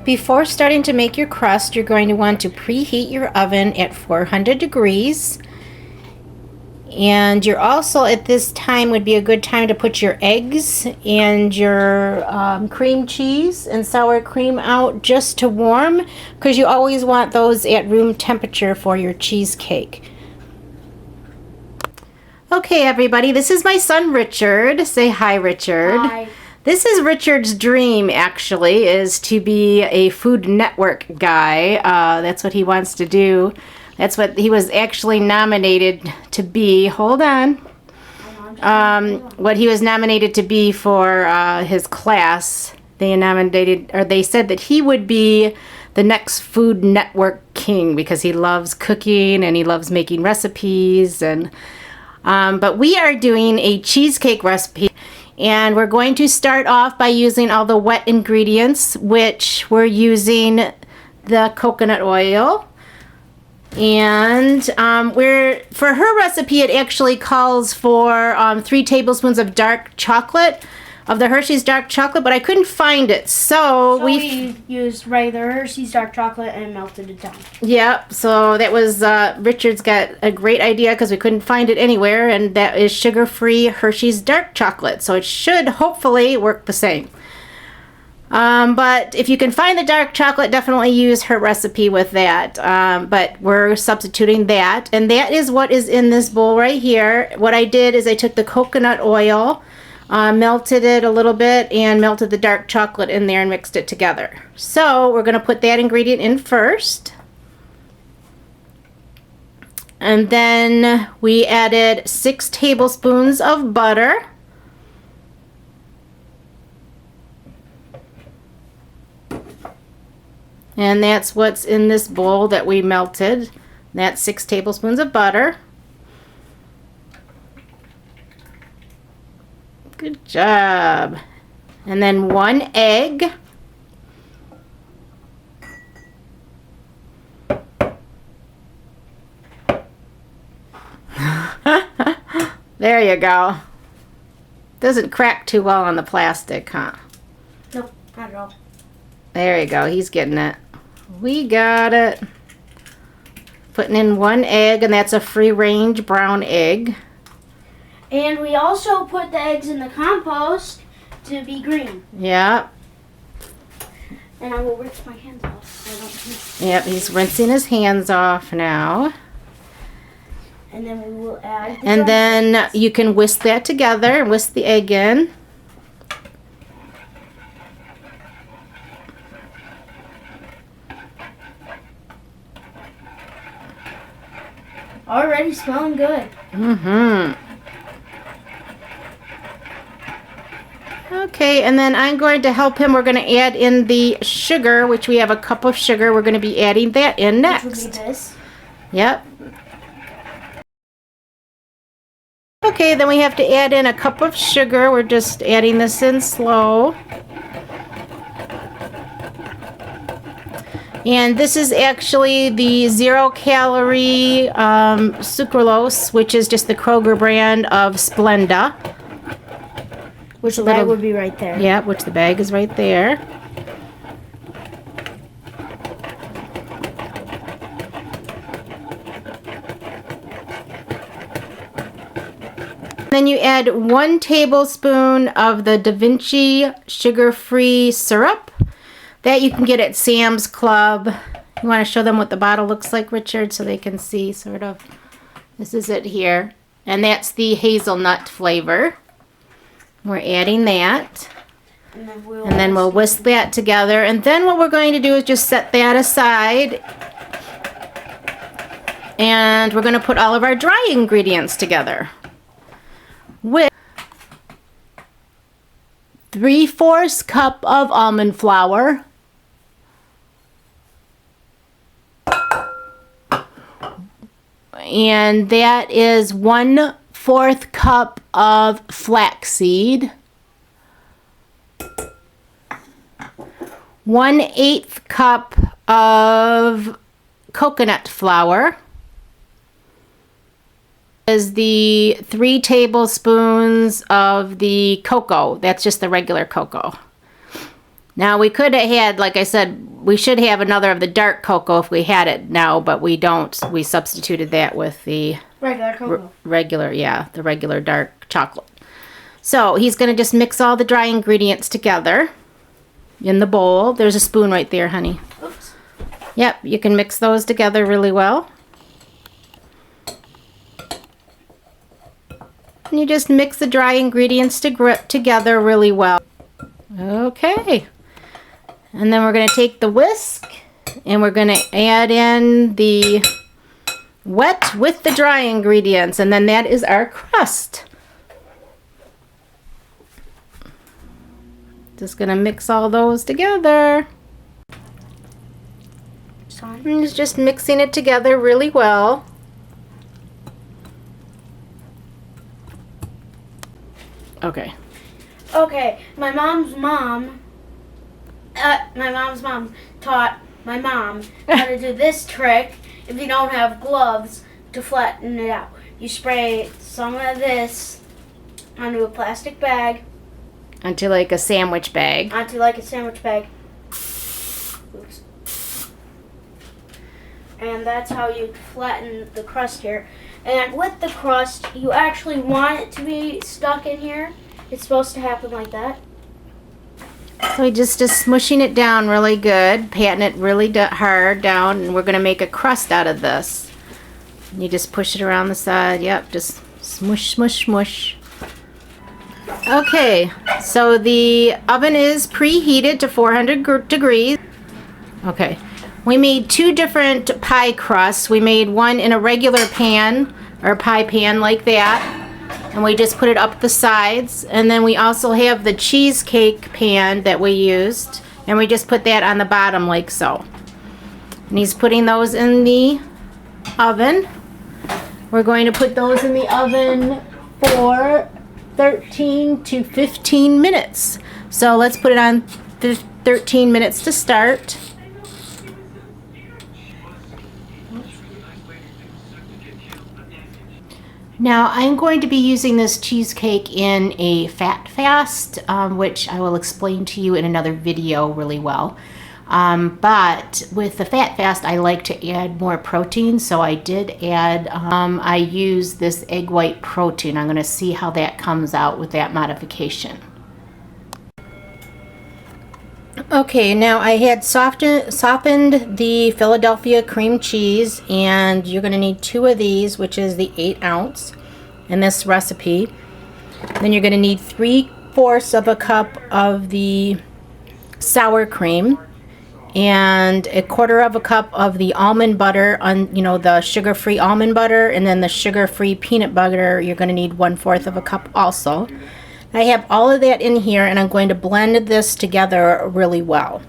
Before starting to make your crust, you're going to want to preheat your oven at 400 degrees. And you're also, at this time, would be a good time to put your eggs and your cream cheese and sour cream out just to warm, because you always want those at room temperature for your cheesecake. Okay, everybody, this is my son Richard. Say hi, Richard. Hi. This is Richard's dream, actually, is to be a Food Network guy. That's what he wants to do. That's what he was actually nominated to be. Hold on. What he was nominated to be for his class. They said that he would be the next Food Network king because he loves cooking and he loves making recipes. But we are doing a cheesecake recipe. And we're going to start off by using all the wet ingredients, which we're using the coconut oil. And for her recipe, it actually calls for 3 tablespoons of dark chocolate, of the Hershey's dark chocolate, but I couldn't find it. So we used regular Hershey's dark chocolate and melted it down. Yep, so that was, Richard's got a great idea because we couldn't find it anywhere, and that is sugar-free Hershey's dark chocolate. So it should hopefully work the same. But if you can find the dark chocolate, definitely use her recipe with that. But we're substituting that, and that is what is in this bowl right here. What I did is I took the coconut oil, melted it a little bit, and melted the dark chocolate in there and mixed it together. So we're going to put that ingredient in first. And then we added 6 tablespoons of butter. And that's what's in this bowl that we melted. That's 6 tablespoons of butter. Good job. And then 1 egg. There you go. Doesn't crack too well on the plastic, huh? Nope, not at all. There you go. He's getting it. We got it. Putting in 1 egg, and that's a free-range brown egg. And we also put the eggs in the compost to be green. Yeah. And I will rinse my hands off. Yep, he's rinsing his hands off now. And then we will add the And then you can whisk that together and whisk the egg in. Already smelling good. Mm-hmm. Okay, and then I'm going to help him. We're going to add in the sugar, which we have a cup of sugar. We're going to be adding that in next. Which will be this. Yep. Okay, then we have to add in a cup of sugar. We're just adding this in slow. And this is actually the 0-calorie sucralose, which is just the Kroger brand of Splenda. Which the bag would be right there. Yeah, which the bag is right there. Then you add 1 tablespoon of the Davini sugar-free syrup. That you can get at Sam's Club. You want to show them what the bottle looks like, Richard, so they can see sort of. This is it here. And that's the hazelnut flavor. We're adding that. And then we'll whisk that together. And then what we're going to do is just set that aside. And we're going to put all of our dry ingredients together. With 3/4 cup of almond flour. And that is 1/4 cup of flaxseed. 1/8 cup of coconut flour. Is the 3 tablespoons of the cocoa. That's just the regular cocoa. Now we could have had, like I said, we should have another of the dark cocoa if we had it now, but we don't. We substituted that with the Regular cocoa. the regular dark chocolate. So he's going to just mix all the dry ingredients together in the bowl. There's a spoon right there, honey. Oops. Yep, you can mix those together really well. And you just mix the dry ingredients together really well. Okay. And then we're going to take the whisk and we're going to add in the wet with the dry ingredients. And then that is our crust. Just going to mix all those together. And just mixing it together really well. Okay. Okay, my mom's mom taught my mom how to do this trick if you don't have gloves to flatten it out. You spray some of this onto a plastic bag. Onto like a sandwich bag. Oops. And that's how you flatten the crust here. And with the crust, you actually want it to be stuck in here. It's supposed to happen like that. So we just smushing it down really good, patting it really hard down, and we're going to make a crust out of this. And you just push it around the side. Yep, just smush, smush, smush. Okay, so the oven is preheated to 400 degrees. Okay, we made two different pie crusts. We made one in a regular pan, or pie pan like that. And we just put it up the sides. And then we also have the cheesecake pan that we used. And we just put that on the bottom like so. And he's putting those in the oven. We're going to put those in the oven for 13 to 15 minutes. So let's put it on 13 minutes to start. Now I'm going to be using this cheesecake in a fat fast, which I will explain to you in another video really well. But with the fat fast, I like to add more protein, so I did add, I use this egg white protein. I'm going to see how that comes out with that modification. Okay, now I had softened the Philadelphia cream cheese, and you're going to need 2 of these, which is the 8 ounce in this recipe. Then you're going to need 3/4 of a cup of the sour cream, and 1/4 of a cup of the almond butter, the sugar-free almond butter, and then the sugar-free peanut butter. You're going to need 1/4 of a cup also. I have all of that in here, and I'm going to blend this together really well.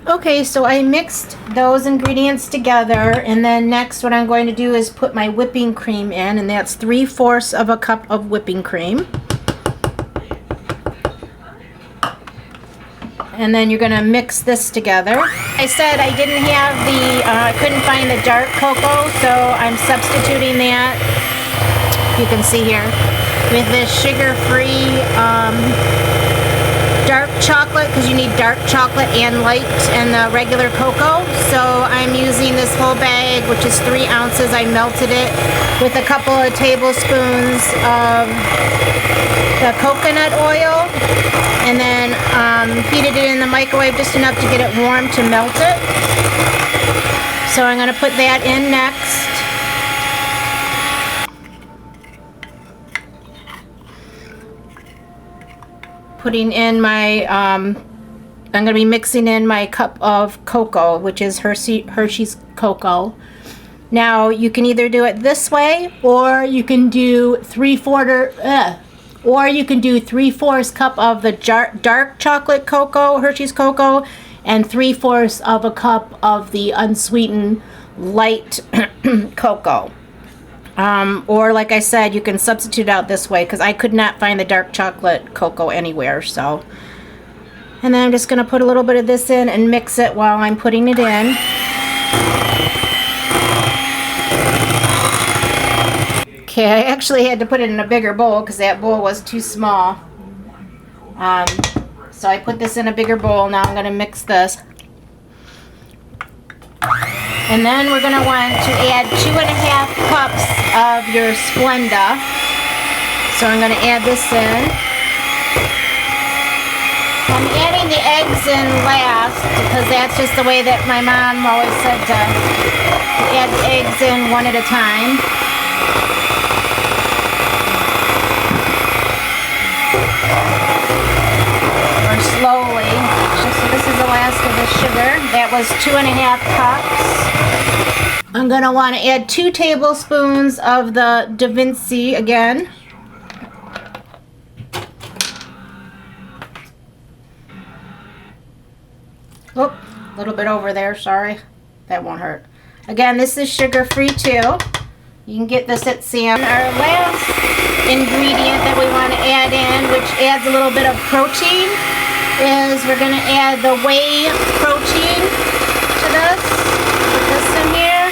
Okay, so I mixed those ingredients together, and then next what I'm going to do is put my whipping cream in, and that's 3/4 of a cup of whipping cream. And then you're going to mix this together. I said I didn't have couldn't find the dark cocoa, so I'm substituting that. You can see here with this sugar-free dark chocolate, because you need dark chocolate and light and the regular cocoa. So I'm using this whole bag, which is 3 ounces. I melted it with a couple of tablespoons of the coconut oil, and then heated it in the microwave just enough to get it warm to melt it. So I'm going to put that in next. Putting in my, I'm going to be mixing in my cup of cocoa, which is Hershey's cocoa. Now you can either do it this way, or you can do 3/4 cup of the dark chocolate cocoa, Hershey's cocoa, and 3/4 of a cup of the unsweetened light cocoa. Or like I said, you can substitute out this way, because I could not find the dark chocolate cocoa anywhere. So, and then I'm just going to put a little bit of this in and mix it while I'm putting it in. Okay, I actually had to put it in a bigger bowl because that bowl was too small. So I put this in a bigger bowl. Now I'm going to mix this. And then we're going to want to add 2.5 cups of your Splenda. So I'm going to add this in. I'm adding the eggs in last because that's just the way that my mom always said to add the eggs in one at a time. Or slowly. So this is the last of the sugar. That was 2.5 cups. I'm going to want to add 2 tablespoons of the Davini again. Oop, a little bit over there, sorry. That won't hurt. Again, this is sugar-free too. You can get this at Sam. Our last ingredient that we want to add in, which adds a little bit of protein, is we're going to add the whey protein to this. Put this in here.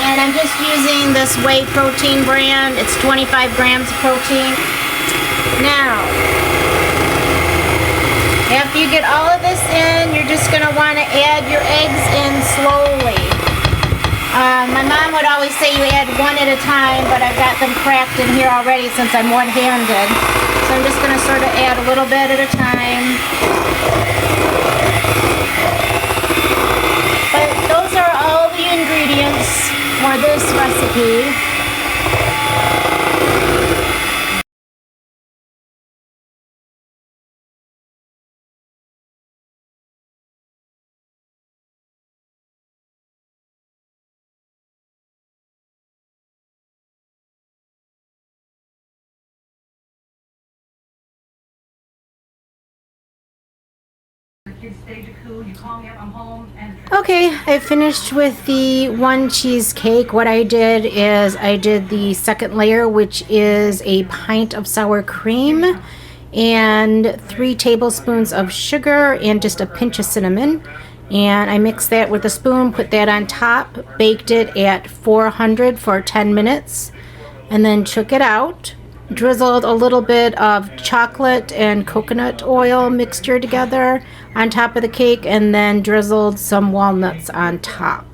And I'm just using this whey protein brand. It's 25 grams of protein. Now, after you get all of this in, you're just going to want to add your eggs in slowly. My mom would always say you add one at a time, but I've got them cracked in here already since I'm one-handed. So I'm just going to sort of add a little bit at a time. But those are all the ingredients for this recipe. Okay, I finished with the 1 cheesecake. What I did is I did the second layer, which is a pint of sour cream and 3 tablespoons of sugar and just a pinch of cinnamon. And I mixed that with a spoon, put that on top, baked it at 400 for 10 minutes, and then took it out. Drizzled a little bit of chocolate and coconut oil mixture together on top of the cake, and then drizzled some walnuts on top.